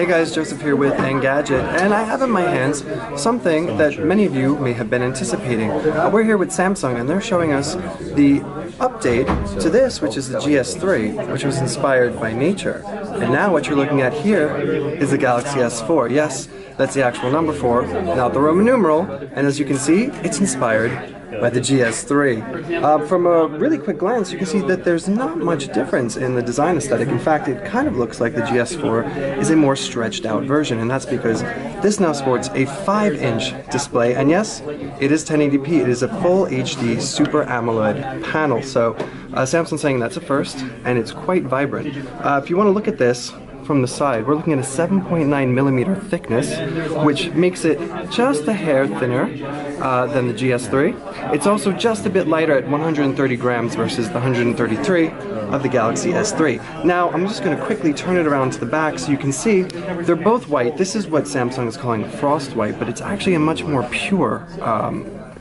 Hey guys, Joseph here with Engadget, and I have in my hands something that many of you may have been anticipating. We're here with Samsung, and they're showing us the update to this, which is the GS3, which was inspired by nature. And now what you're looking at here is the Galaxy S4. Yes, that's the actual number 4, not the Roman numeral, and as you can see, it's inspired by the GS3. From a really quick glance, you can see that there's not much difference in the design aesthetic. In fact, it kind of looks like the GS4 is a more stretched out version, and that's because this now sports a 5-inch display, and yes, it is 1080p. It is a full HD Super AMOLED panel, so Samsung's saying that's a first, and it's quite vibrant. If you want to look at this from the side, we're looking at a 7.9mm thickness, which makes it just a hair thinner than the GS3. It's also just a bit lighter at 130 grams versus the 133 of the Galaxy S3. Now, I'm just going to quickly turn it around to the back so you can see they're both white. This is what Samsung is calling frost white, but it's actually a much more pure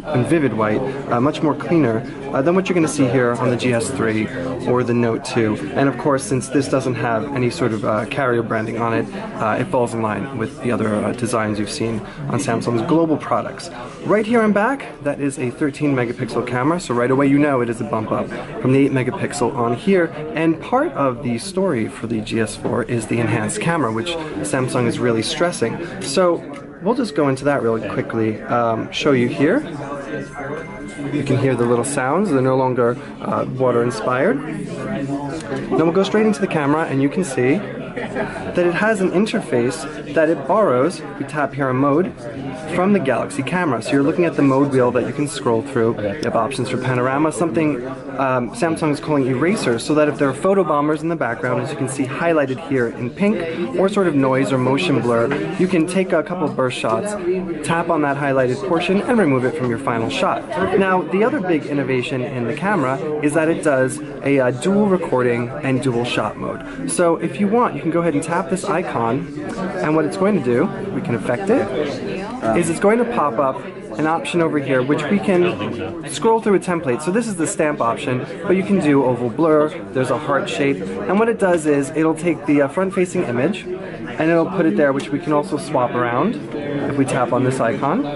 and vivid white, much more cleaner than what you're going to see here on the GS3 or the Note 2. And of course, since this doesn't have any sort of carrier branding on it, it falls in line with the other designs you've seen on Samsung's global products. Right here on back, that is a 13 megapixel camera, so right away you know it is a bump up from the 8 megapixel on here. And part of the story for the GS4 is the enhanced camera, which Samsung is really stressing. So we'll just go into that really quickly, show you here. You can hear the little sounds, they're no longer water inspired. Then we'll go straight into the camera and you can see that it has an interface that it borrows, we tap here on mode, from the Galaxy camera. So you're looking at the mode wheel that you can scroll through. You have options for panorama, something Samsung is calling eraser, so that if there are photo bombers in the background, as you can see highlighted here in pink, or sort of noise or motion blur, you can take a couple burst shots, tap on that highlighted portion, and remove it from your final shot. Now, the other big innovation in the camera is that it does a dual recording and dual shot mode. So if you want, you can go ahead and tap this icon, and what it's going to do, we can affect it, is it's going to pop up an option over here which we can scroll through a template. So this is the stamp option, but you can do oval blur, there's a heart shape, and what it does is it'll take the front-facing image and it'll put it there, which we can also swap around if we tap on this icon.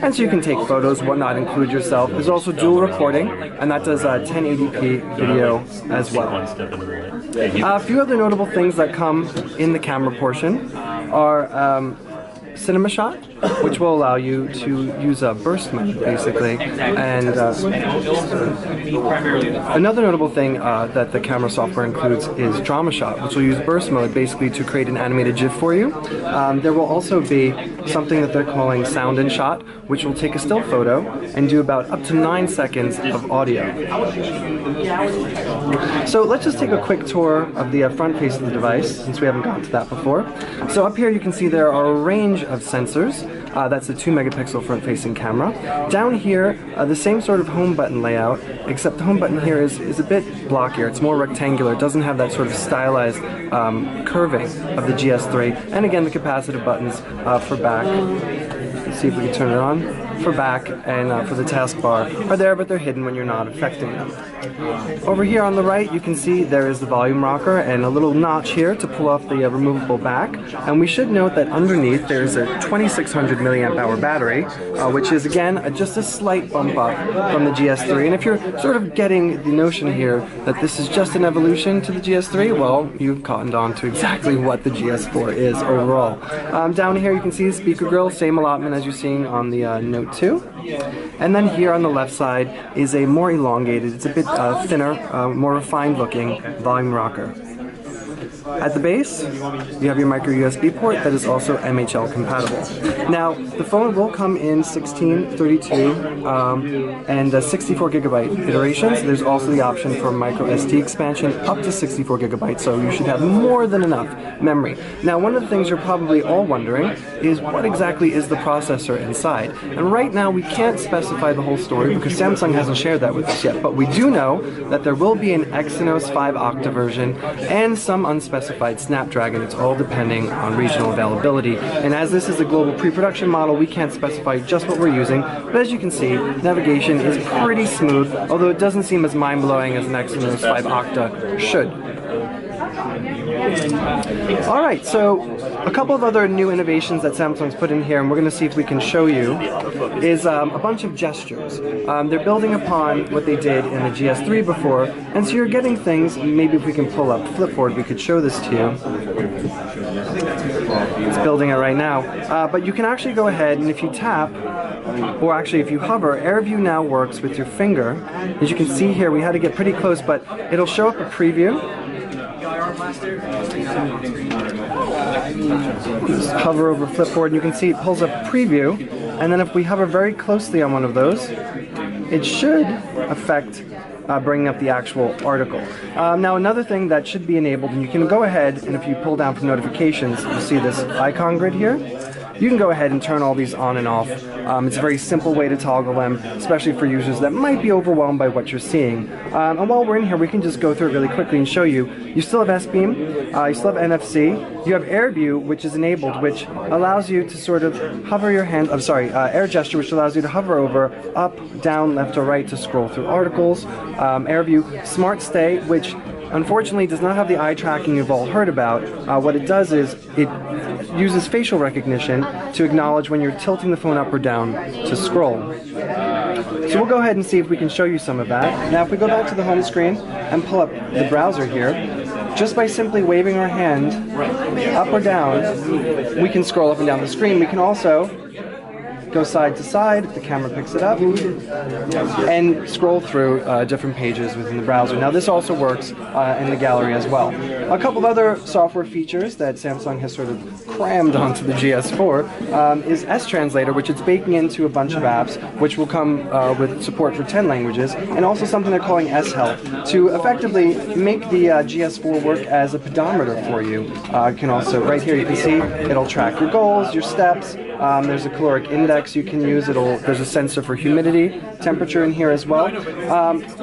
And so you can take photos, whatnot, include yourself. There's also dual recording, and that does 1080p video as well. A few other notable things that come in the camera portion are cinema shot, which will allow you to use a burst mode basically, and another notable thing that the camera software includes is drama shot, which will use burst mode basically to create an animated GIF for you. There will also be something that they're calling sound and shot, which will take a still photo and do about up to 9 seconds of audio. So let's just take a quick tour of the front face of the device, since we haven't gotten to that before. So up here you can see there are a range of sensors. That's a 2 megapixel front-facing camera. Down here, the same sort of home button layout, except the home button here is a bit blockier. It's more rectangular. It doesn't have that sort of stylized curving of the GS3. And again, the capacitive buttons for back. Let's see if we can turn it on. For back and for the taskbar are there, but they're hidden when you're not affecting them. Over here on the right, you can see there is the volume rocker and a little notch here to pull off the removable back. And we should note that underneath there's a 2600 milliamp hour battery, which is again just a slight bump up from the GS3. And if you're sort of getting the notion here that this is just an evolution to the GS3, well, you've cottoned on to exactly what the GS4 is overall. Down here you can see the speaker grill, same allotment as you're seeing on the Note 2. And then here on the left side is a more elongated, it's a bit thinner, more refined looking volume rocker. At the base, you have your micro USB port that is also MHL compatible. Now, the phone will come in 16, 32, and 64 gigabyte iterations. There's also the option for micro SD expansion up to 64 gigabytes, so you should have more than enough memory. Now, one of the things you're probably all wondering is what exactly is the processor inside? And right now, we can't specify the whole story because Samsung hasn't shared that with us yet, but we do know that there will be an Exynos 5 Octa version and some unspecified Snapdragon. It's all depending on regional availability. And as this is a global pre-production model, we can't specify just what we're using. But as you can see, navigation is pretty smooth, although it doesn't seem as mind-blowing as an Exynos 5 Octa should. Alright, so a couple of other new innovations that Samsung's put in here, and we're going to see if we can show you, is a bunch of gestures. They're building upon what they did in the GS3 before, and so you're getting things, maybe if we can pull up Flipboard, we could show this to you. It's building it right now. But you can actually go ahead, and if you tap, or actually if you hover, AirView now works with your finger. As you can see here, we had to get pretty close, but it'll show up a preview. Just hover over Flipboard and you can see it pulls up a preview, and then if we hover very closely on one of those, it should affect bringing up the actual article. Now another thing that should be enabled, and you can go ahead and if you pull down from notifications, you'll see this icon grid here. You can go ahead and turn all these on and off. It's a very simple way to toggle them, especially for users that might be overwhelmed by what you're seeing. And while we're in here, we can just go through it really quickly and show you. You still have S-Beam, you still have NFC, you have AirView, which is enabled, which allows you to sort of hover your hand, Air Gesture, which allows you to hover over up, down, left, or right to scroll through articles. AirView Smart Stay, which unfortunately does not have the eye tracking you've all heard about. What it does is it uses facial recognition to acknowledge when you're tilting the phone up or down to scroll. So we'll go ahead and see if we can show you some of that. Now if we go back to the home screen and pull up the browser here, just by simply waving our hand up or down, we can scroll up and down the screen. We can also go side to side if the camera picks it up, and scroll through different pages within the browser. Now this also works in the gallery as well. A couple of other software features that Samsung has sort of crammed onto the GS4 is S-Translator, which it's baking into a bunch of apps, which will come with support for 10 languages, and also something they're calling S-Help to effectively make the GS4 work as a pedometer for you. Can also, right here you can see, it'll track your goals, your steps. There's a caloric index you can use. There's a sensor for humidity, temperature in here as well.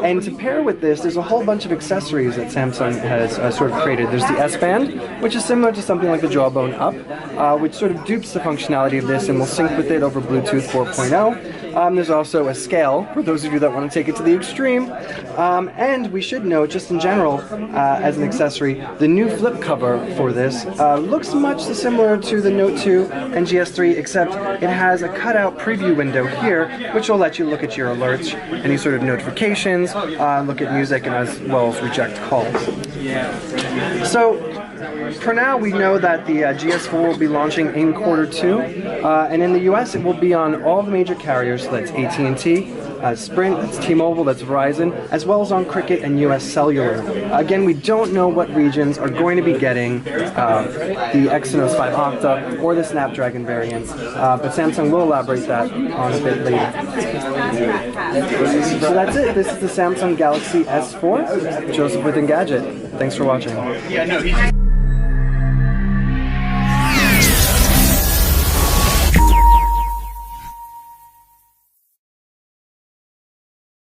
And to pair with this, there's a whole bunch of accessories that Samsung has sort of created. There's the S-Band, which is similar to something like the Jawbone Up, which sort of dupes the functionality of this and will sync with it over Bluetooth 4.0. There's also a scale, for those of you that want to take it to the extreme. And we should note, just in general, as an accessory, the new flip cover for this looks much similar to the Note 2 and GS3, except it has a cutout preview window here, which will let you look at your alerts, any sort of notifications, look at music, and as well as reject calls. So, for now, we know that the GS4 will be launching in Q2, and in the US it will be on all the major carriers, so that's AT&T, Sprint, that's T-Mobile, that's Verizon, as well as on Cricket and US Cellular. Again, we don't know what regions are going to be getting the Exynos 5 Octa or the Snapdragon variants, but Samsung will elaborate that on a bit later. So that's it. This is the Samsung Galaxy S4. Joseph with Engadget. Thanks for watching.